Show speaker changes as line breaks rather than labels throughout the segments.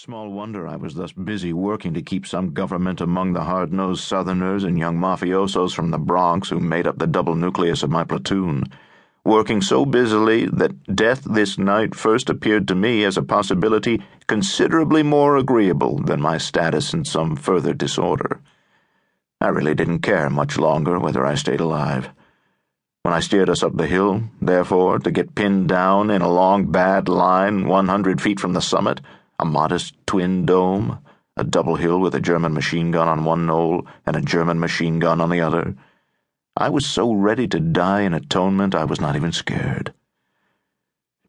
Small wonder I was thus busy working to keep some government among the hard-nosed Southerners and young mafiosos from the Bronx who made up the double nucleus of my platoon, working so busily that death this night first appeared to me as a possibility considerably more agreeable than my status in some further disorder. I really didn't care much longer whether I stayed alive. When I steered us up the hill, therefore, to get pinned down in a long bad line 100 feet from the summit, a modest twin dome, a double hill with a German machine gun on one knoll and a German machine gun on the other, I was so ready to die in atonement I was not even scared.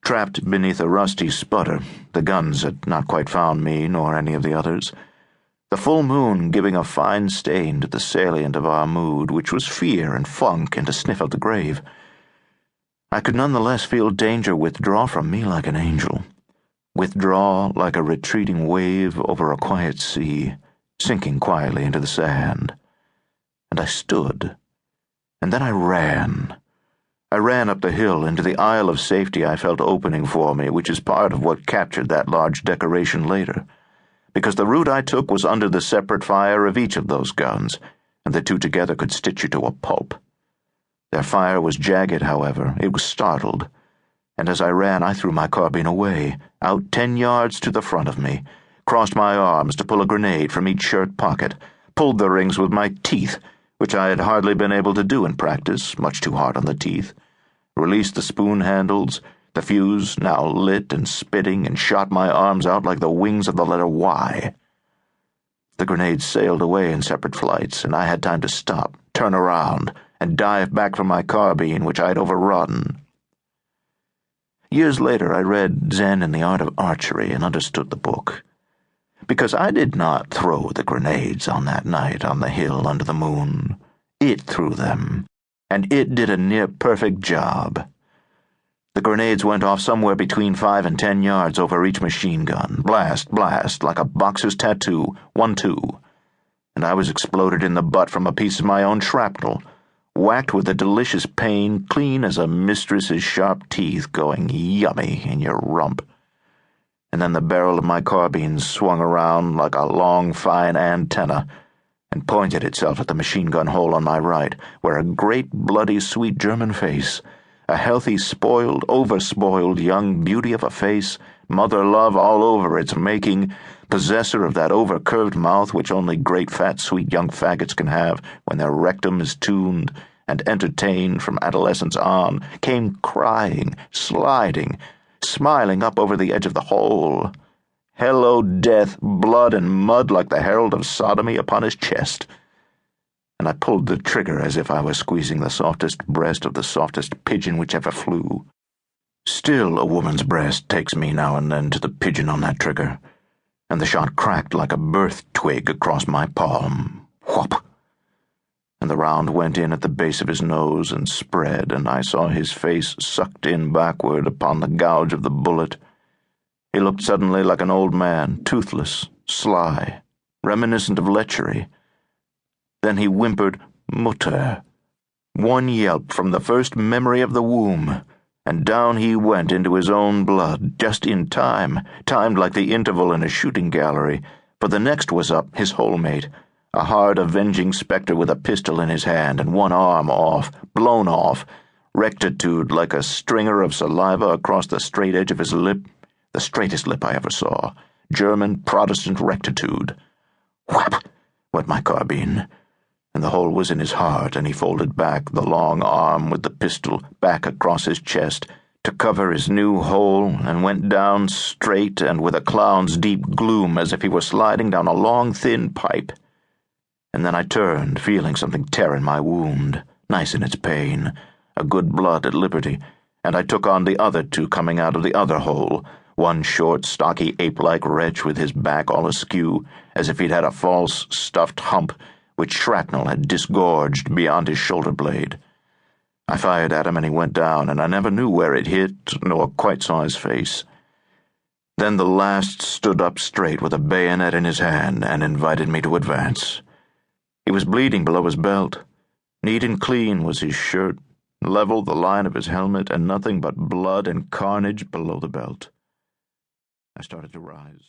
Trapped beneath a rusty sputter, the guns had not quite found me nor any of the others, the full moon giving a fine stain to the salient of our mood, which was fear and funk and a sniff of the grave. I could none the less feel danger withdraw from me like an angel. Withdraw like a retreating wave over a quiet sea, sinking quietly into the sand. And I stood, and then I ran. I ran up the hill into the aisle of safety I felt opening for me, which is part of what captured that large decoration later, because the route I took was under the separate fire of each of those guns, and the two together could stitch you to a pulp. Their fire was jagged, however. It was startled. And as I ran, I threw my carbine away, out 10 yards to the front of me, crossed my arms to pull a grenade from each shirt pocket, pulled the rings with my teeth, which I had hardly been able to do in practice, much too hard on the teeth, released the spoon handles, the fuse now lit and spitting, and shot my arms out like the wings of the letter Y. The grenades sailed away in separate flights, and I had time to stop, turn around, and dive back for my carbine, which I had overrun. Years later, I read Zen and the Art of Archery and understood the book. Because I did not throw the grenades on that night on the hill under the moon. It threw them, and it did a near-perfect job. The grenades went off somewhere between 5 and 10 yards over each machine gun. Blast, blast, like a boxer's tattoo, 1-2. And I was exploded in the butt from a piece of my own shrapnel, whacked with a delicious pain, clean as a mistress's sharp teeth going yummy in your rump. And then the barrel of my carbine swung around like a long, fine antenna and pointed itself at the machine gun hole on my right, where a great, bloody, sweet German face, a healthy, spoiled, overspoiled young beauty of a face, mother love all over its making, possessor of that over-curved mouth which only great, fat, sweet young faggots can have when their rectum is tuned and entertained from adolescence on, came crying, sliding, smiling up over the edge of the hole. Hello, death, blood and mud like the herald of sodomy upon his chest. And I pulled the trigger as if I was squeezing the softest breast of the softest pigeon which ever flew. Still, a woman's breast takes me now and then to the pigeon on that trigger, and the shot cracked like a birth twig across my palm. Whop! And the round went in at the base of his nose and spread, and I saw his face sucked in backward upon the gouge of the bullet. He looked suddenly like an old man, toothless, sly, reminiscent of lechery. Then he whimpered, "Mutter." One yelp from the first memory of the womb, and down he went into his own blood, just in time, timed like the interval in a shooting gallery, for the next was up, his whole mate, a hard, avenging spectre with a pistol in his hand and one arm off, blown off, rectitude like a stringer of saliva across the straight edge of his lip, the straightest lip I ever saw, German Protestant rectitude. Whap! Went my carbine, and the hole was in his heart, and he folded back the long arm with the pistol back across his chest to cover his new hole, and went down straight and with a clown's deep gloom as if he were sliding down a long, thin pipe. And then I turned, feeling something tear in my wound, nice in its pain, a good blood at liberty, and I took on the other two coming out of the other hole, one short, stocky, ape-like wretch with his back all askew, as if he'd had a false, stuffed hump, which shrapnel had disgorged beyond his shoulder blade. I fired at him and he went down, and I never knew where it hit, nor quite saw his face. Then the last stood up straight with a bayonet in his hand and invited me to advance. He was bleeding below his belt. Neat and clean was his shirt, level the line of his helmet, and nothing but blood and carnage below the belt. I started to rise.